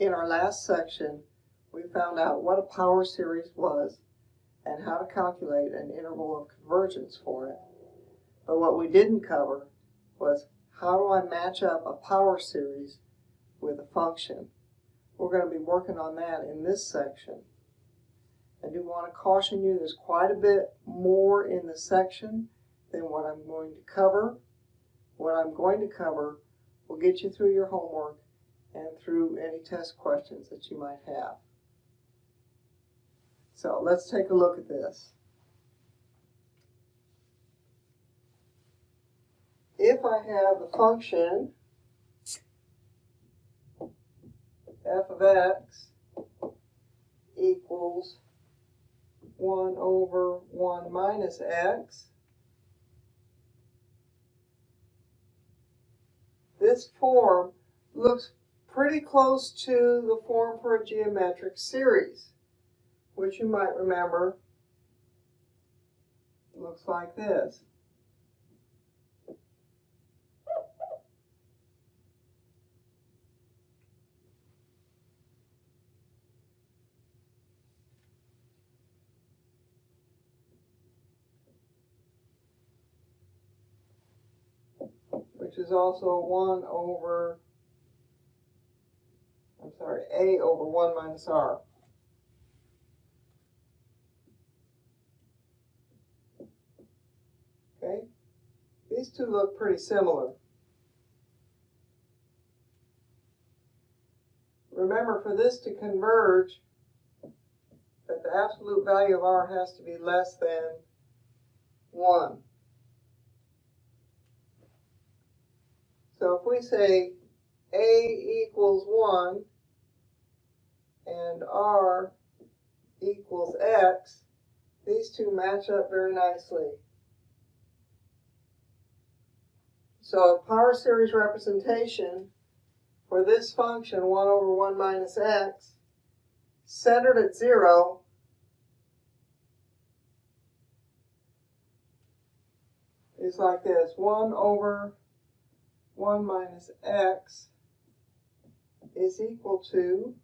in our last section, we found out what a power series was and how to calculate an interval of convergence for it. But what we didn't cover was how do I match up a power series with a function. We're going to be working on that in this section. I do want to caution you there's quite a bit more in the section than what I'm going to cover. What I'm going to cover will get you through your homework and through any test questions that you might have. So let's take a look at this. If I have the function f of x equals 1 over 1 minus x, this form looks pretty close to the form for a geometric series, which you might remember looks like this. Which is also a over 1 minus r. Okay? These two look pretty similar. Remember, for this to converge, that the absolute value of r has to be less than 1. So if we say a equals 1 and r equals x, these two match up very nicely. So a power series representation for this function, 1 over 1 minus x, centered at 0, is like this. 1 over 1 minus x is equal to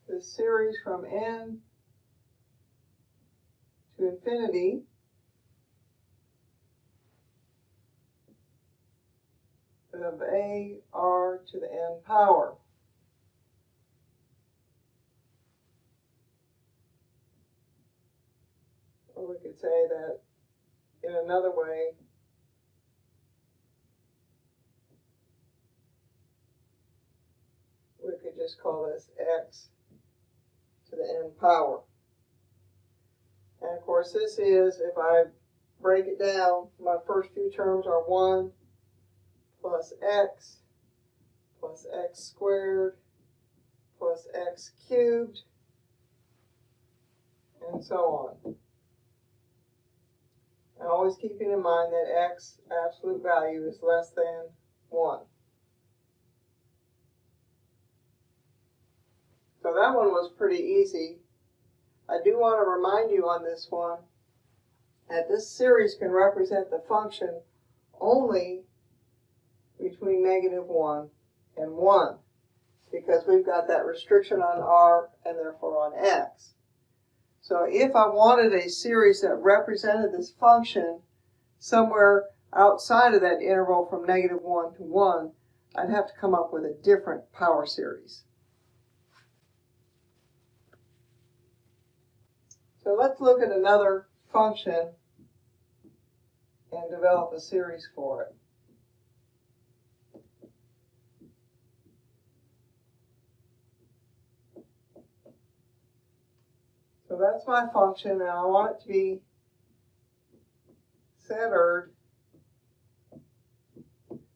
the series from n to infinity of a r to the n power. Or we could say that in another way, we could just call this x to the n power. And of course this is, if I break it down, my first few terms are 1 plus x squared plus x cubed, and so on. And always keeping in mind that x absolute value is less than 1. So that one was pretty easy. I do want to remind you on this one that this series can represent the function only between -1 and 1, because we've got that restriction on r and therefore on x. So if I wanted a series that represented this function somewhere outside of that interval from -1 to 1, I'd have to come up with a different power series. So let's look at another function and develop a series for it. So that's my function, and I want it to be centered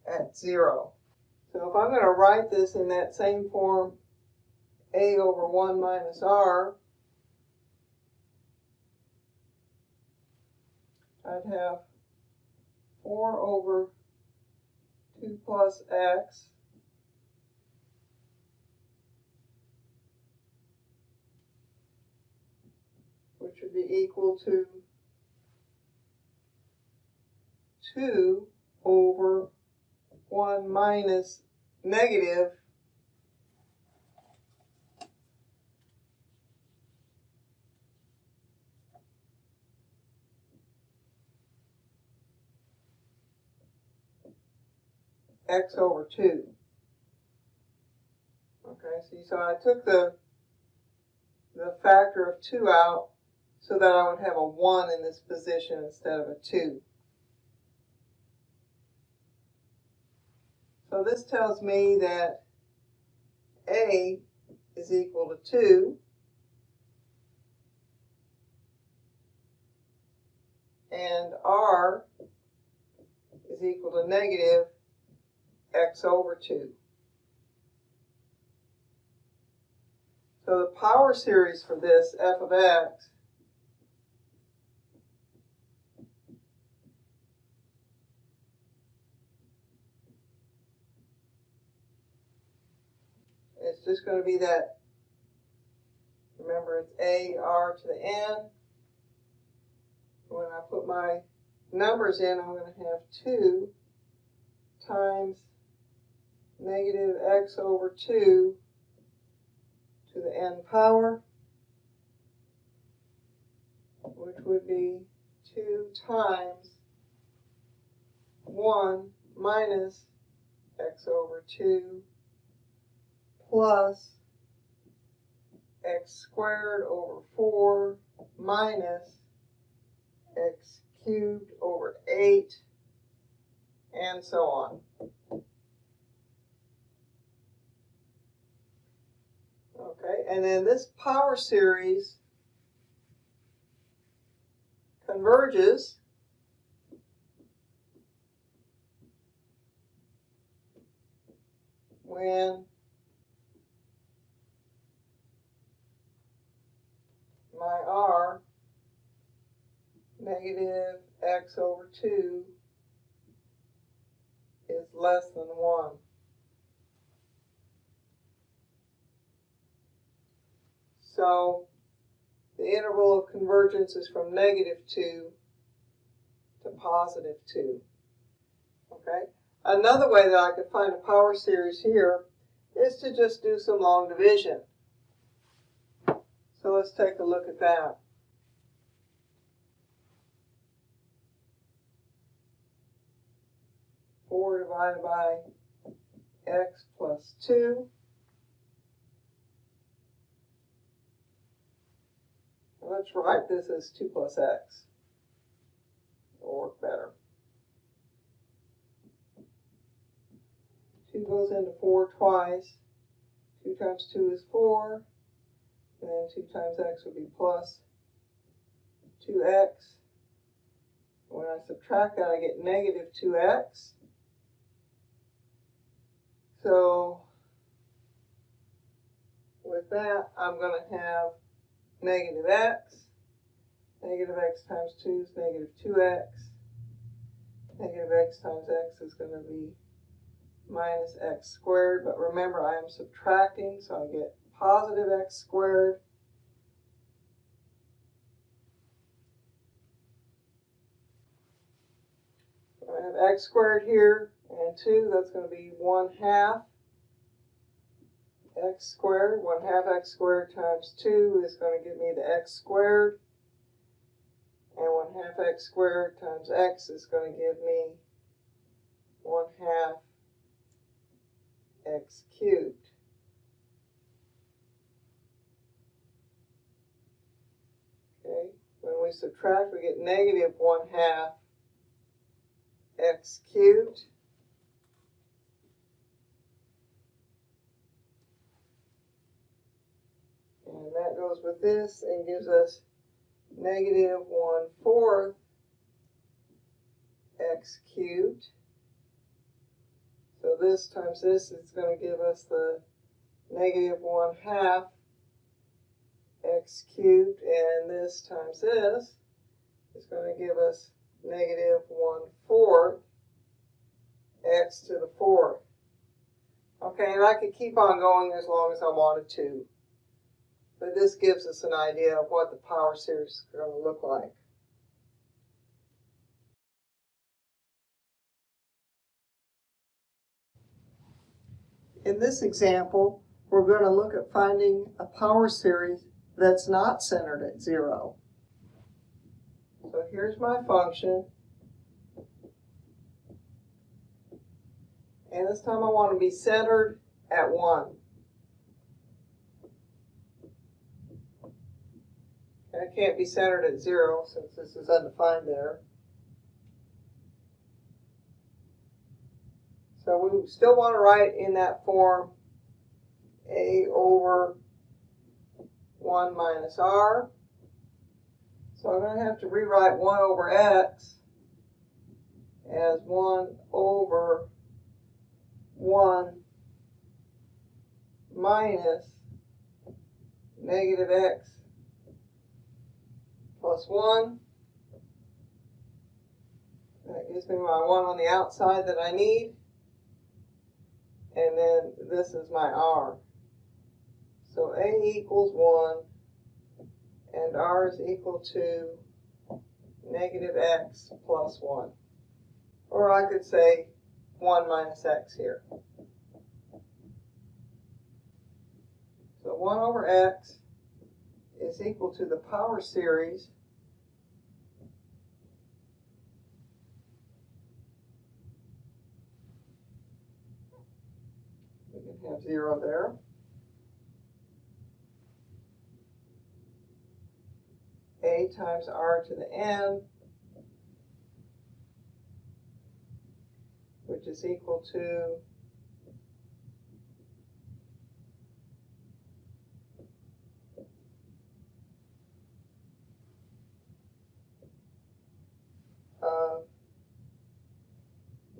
at 0. So if I'm going to write this in that same form, a over 1 minus r, I'd have 4 over 2 plus x which would be equal to 2 over 1 minus negative x over 2. Okay, see, so I took the factor of 2 out so that I would have a 1 in this position instead of a 2. So this tells me that A is equal to 2, and R is equal to negative x over 2. So the power series for this, f of x, is just going to be that, remember it's a r to the n. When I put my numbers in, I'm going to have 2 times negative x over 2 to the n power, which would be 2 times 1 minus x over 2 plus x squared over 4 minus x cubed over 8, and so on. Okay, and then this power series converges when my r, negative x over 2, is less than 1. So the interval of convergence is from negative 2 to positive 2. Okay? Another way that I could find a power series here is to just do some long division. So let's take a look at that. Four divided by x plus 2. Let's write this as 2 plus x. It'll work better. 2 goes into 4 twice. 2 times 2 is 4. And then 2 times x would be plus 2x. When I subtract that, I get negative 2x. So with that, I'm going to have negative x. Negative x times 2 is negative 2x. Negative x times x is going to be minus x squared. But remember, I am subtracting, so I get positive x squared. I have x squared here, and 2, that's going to be 1/2 x squared. 1/2 x squared times 2 is going to give me the x squared. And 1/2 x squared times x is going to give me 1/2 x cubed. Okay, when we subtract, we get negative 1/2 x cubed. And that goes with this and gives us negative 1/4 x cubed. So this times this is going to give us the negative 1/2 x cubed, and this times this is going to give us negative 1/4 x to the 4th. Okay, and I could keep on going as long as I wanted to. But this gives us an idea of what the power series is going to look like. In this example, we're going to look at finding a power series that's not centered at 0. So here's my function. And this time I want to be centered at 1. And it can't be centered at 0 since this is undefined there. So we still want to write in that form a over 1 minus r. So I'm going to have to rewrite 1 over x as 1 over 1 minus negative x plus 1. That gives me my 1 on the outside that I need. And then this is my r. So a equals 1, and r is equal to negative x plus 1. Or I could say 1 minus x here. So 1 over x is equal to the power series we can have 0 there. A times r to the n, which is equal to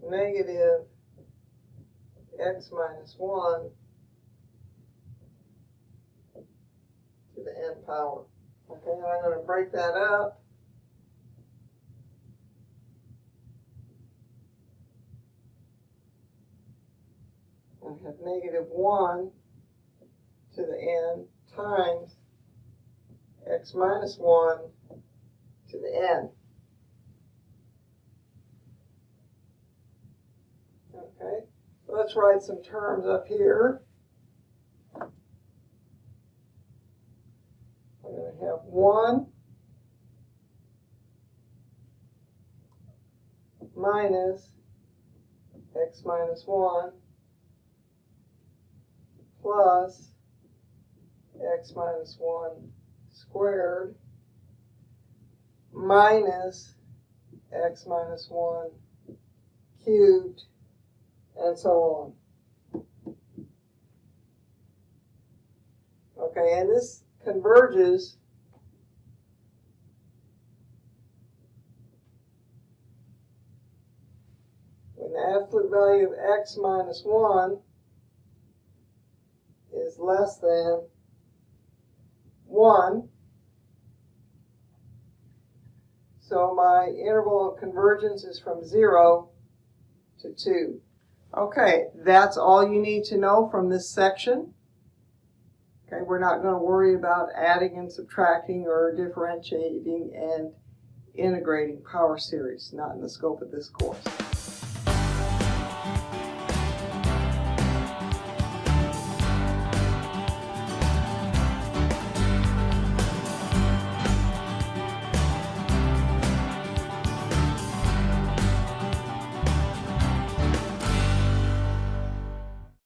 negative x minus 1 to the n power. Okay, and I'm going to break that up. I have negative 1 to the n times x minus 1 to the n. Okay, let's write some terms up here. I'm going to have 1 minus x minus 1 plus x minus 1 squared minus x minus 1 cubed, and so on. Okay, and this converges when the absolute value of x minus 1 is less than 1. So my interval of convergence is from 0 to 2. Okay, that's all you need to know from this section. Okay, we're not going to worry about adding and subtracting or differentiating and integrating power series, not in the scope of this course.